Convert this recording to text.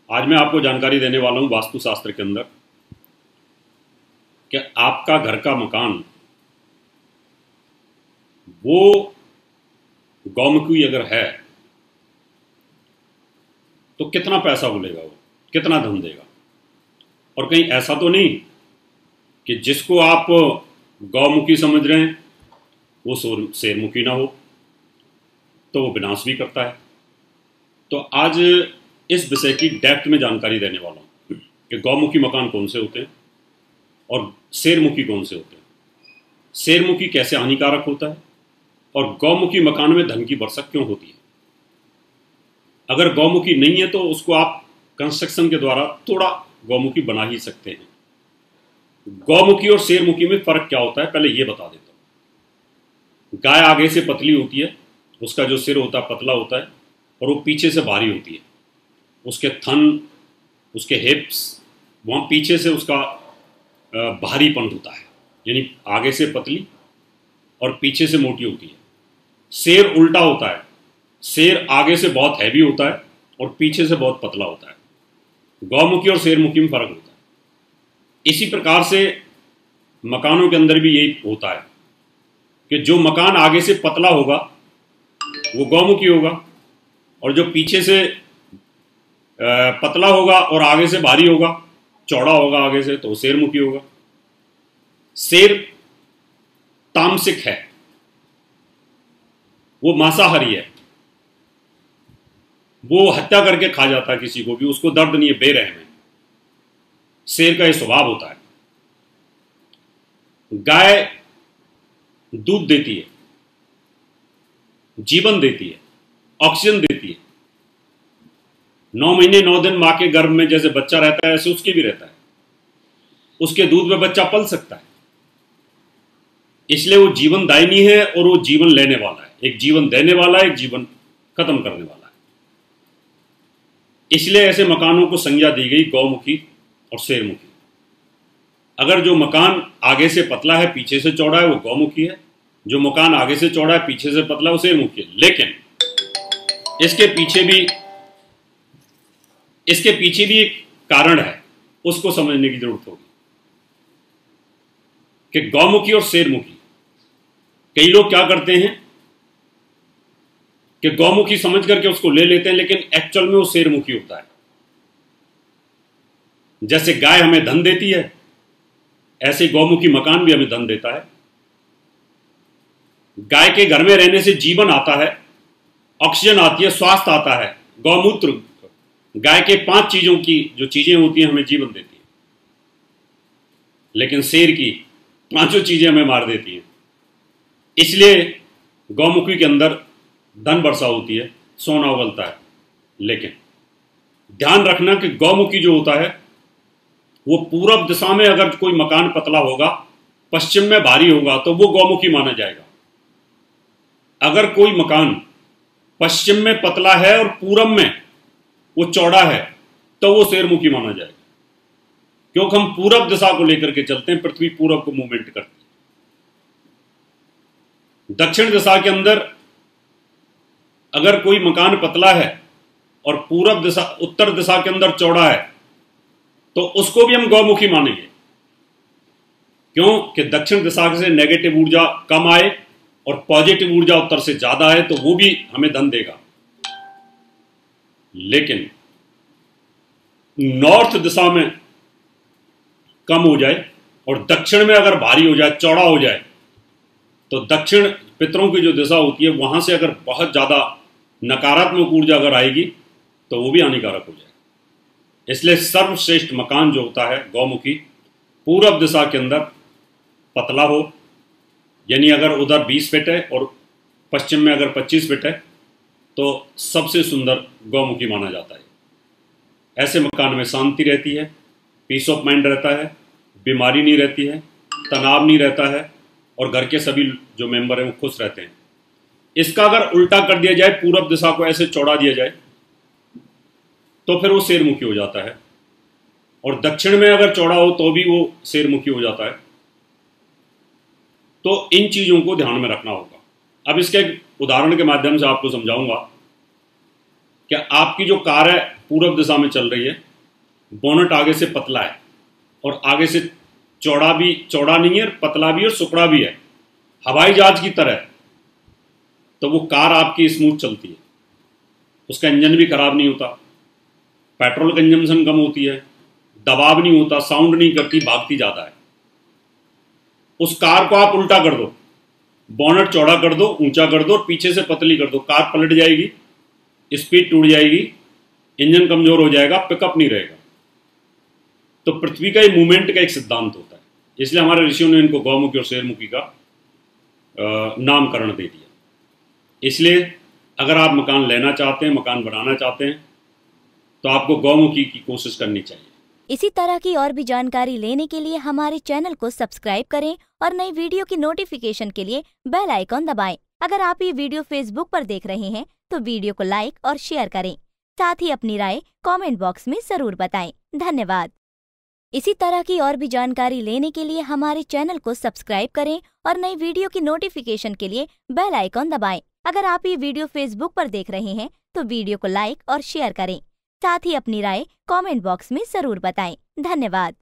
आज मैं आपको जानकारी देने वाला हूं वास्तुशास्त्र के अंदर कि आपका घर का मकान वो गौमुखी अगर है तो कितना पैसा बोलेगा, वो कितना धन देगा। और कहीं ऐसा तो नहीं कि जिसको आप गौमुखी समझ रहे हैं वो शेरमुखी ना हो तो वो विनाश भी करता है। तो आज इस विषय की डेप्थ में जानकारी देने वाला हूं कि गौमुखी मकान कौन से होते हैं और शेरमुखी कौन से होते हैं, शेरमुखी कैसे हानिकारक होता है और गौमुखी मकान में धन की वर्षा क्यों होती है। अगर गौमुखी नहीं है तो उसको आप कंस्ट्रक्शन के द्वारा थोड़ा गौमुखी बना ही सकते हैं। गौमुखी और शेरमुखी में फर्क क्या होता है पहले ये बता देता हूं। गाय आगे से पतली होती है, उसका जो सिर होता है पतला होता है और वो पीछे से भारी होती है। उसके थन, उसके हिप्स, वहाँ पीछे से उसका भारीपन होता है, यानी आगे से पतली और पीछे से मोटी होती है। शेर उल्टा होता है, शेर आगे से बहुत हैवी होता है और पीछे से बहुत पतला होता है। गौमुखी और शेरमुखी में फर्क होता है। इसी प्रकार से मकानों के अंदर भी यही होता है कि जो मकान आगे से पतला होगा वो गौमुखी होगा और जो पीछे से पतला होगा और आगे से भारी होगा, चौड़ा होगा आगे से, तो शेरमुखी होगा। शेर तामसिक है, वो मांसाहारी है, वो हत्या करके खा जाता है किसी को भी, उसको दर्द नहीं है, बेरहम है। शेर का यह स्वभाव होता है। गाय दूध देती है, जीवन देती है, ऑक्सीजन देती है। 9 महीने 9 दिन मां के गर्भ में जैसे बच्चा रहता है ऐसे उसके भी रहता है। उसके दूध में बच्चा पल सकता है, इसलिए वो जीवन दायिनी है और वो जीवन लेने वाला है। एक जीवन देने वाला है, एक जीवन खत्म करने वाला है। इसलिए ऐसे मकानों को संज्ञा दी गई गौमुखी और शेरमुखी। अगर जो मकान आगे से पतला है पीछे से चौड़ा है वो गौमुखी है, जो मकान आगे से चौड़ा है पीछे से पतला है वो शेरमुखी है। लेकिन इसके पीछे भी एक कारण है, उसको समझने की जरूरत होगी कि गौमुखी और शेरमुखी। कई लोग क्या करते हैं कि गौमुखी समझ करके उसको ले लेते हैं, लेकिन एक्चुअल में वो शेरमुखी होता है। जैसे गाय हमें धन देती है ऐसे गौमुखी मकान भी हमें धन देता है। गाय के घर में रहने से जीवन आता है, ऑक्सीजन आती है, स्वास्थ्य आता है। गौमूत्र गाय के 5 चीजों की जो चीजें होती हैं हमें जीवन देती है, लेकिन शेर की 5 चीजें हमें मार देती हैं। इसलिए गौमुखी के अंदर धन वर्षा होती है, सोना उगलता है। लेकिन ध्यान रखना कि गौमुखी जो होता है वो पूरब दिशा में अगर कोई मकान पतला होगा, पश्चिम में भारी होगा तो वो गौमुखी माना जाएगा। अगर कोई मकान पश्चिम में पतला है और पूरब में वो चौड़ा है तो वो शेरमुखी माना जाएगा, क्योंकि हम पूरब दिशा को लेकर के चलते हैं। पृथ्वी पूरब को मूवमेंट करती है। दक्षिण दिशा के अंदर अगर कोई मकान पतला है और पूरब दिशा उत्तर दिशा के अंदर चौड़ा है तो उसको भी हम गौमुखी मानेंगे, क्यों कि दक्षिण दिशा से नेगेटिव ऊर्जा कम आए और पॉजिटिव ऊर्जा उत्तर से ज्यादा है तो वो भी हमें धन देगा। लेकिन नॉर्थ दिशा में कम हो जाए और दक्षिण में अगर भारी हो जाए, चौड़ा हो जाए, तो दक्षिण पितरों की जो दिशा होती है वहां से अगर बहुत ज्यादा नकारात्मक ऊर्जा अगर आएगी तो वो भी हानिकारक हो जाए। इसलिए सर्वश्रेष्ठ मकान जो होता है गौमुखी, पूरब दिशा के अंदर पतला हो, यानी अगर उधर 20 फीट है और पश्चिम में अगर 25 फीट है तो सबसे सुंदर गौमुखी माना जाता है। ऐसे मकान में शांति रहती है, पीस ऑफ माइंड रहता है, बीमारी नहीं रहती है, तनाव नहीं रहता है और घर के सभी जो मेंबर हैं वो खुश रहते हैं। इसका अगर उल्टा कर दिया जाए, पूरब दिशा को ऐसे चौड़ा दिया जाए तो फिर वो शेरमुखी हो जाता है, और दक्षिण में अगर चौड़ा हो तो भी वो शेरमुखी हो जाता है। तो इन चीजों को ध्यान में रखना होगा। अब इसके एक उदाहरण के माध्यम से आपको समझाऊंगा कि आपकी जो कार है पूरब दिशा में चल रही है, बोनट आगे से पतला है और आगे से चौड़ा नहीं है, पतला भी है और सुकड़ा भी है, हवाई जहाज की तरह, तो वो कार आपकी स्मूथ चलती है, उसका इंजन भी खराब नहीं होता, पेट्रोल कंजम्पशन कम होती है, दबाव नहीं होता, साउंड नहीं करती, भागती ज़्यादा है। उस कार को आप उल्टा कर दो, बोनट चौड़ा कर दो, ऊंचा कर दो और पीछे से पतली कर दो, कार पलट जाएगी, स्पीड टूट जाएगी, इंजन कमजोर हो जाएगा, पिकअप नहीं रहेगा। तो पृथ्वी का ये मूवमेंट का एक सिद्धांत होता है, इसलिए हमारे ऋषियों ने इनको गौमुखी और शेरमुखी का नामकरण दे दिया। इसलिए अगर आप मकान लेना चाहते हैं, मकान बनाना चाहते हैं, तो आपको गौमुखी की कोशिश करनी चाहिए। इसी तरह की और भी जानकारी लेने के लिए हमारे चैनल को सब्सक्राइब करें और नई वीडियो की नोटिफिकेशन के लिए बेल आइकॉन दबाएं। अगर आप ये वीडियो फेसबुक पर देख रहे हैं तो वीडियो को लाइक और शेयर करें। साथ ही अपनी राय कमेंट बॉक्स में जरूर बताएं। धन्यवाद। इसी तरह की और भी जानकारी लेने के लिए हमारे चैनल को सब्सक्राइब करें और नई वीडियो की नोटिफिकेशन के लिए बेल आइकॉन दबाएं। अगर आप ये वीडियो फेसबुक पर देख रहे हैं तो वीडियो को लाइक और शेयर करें। साथ ही अपनी राय कमेंट बॉक्स में जरूर बताएं। धन्यवाद।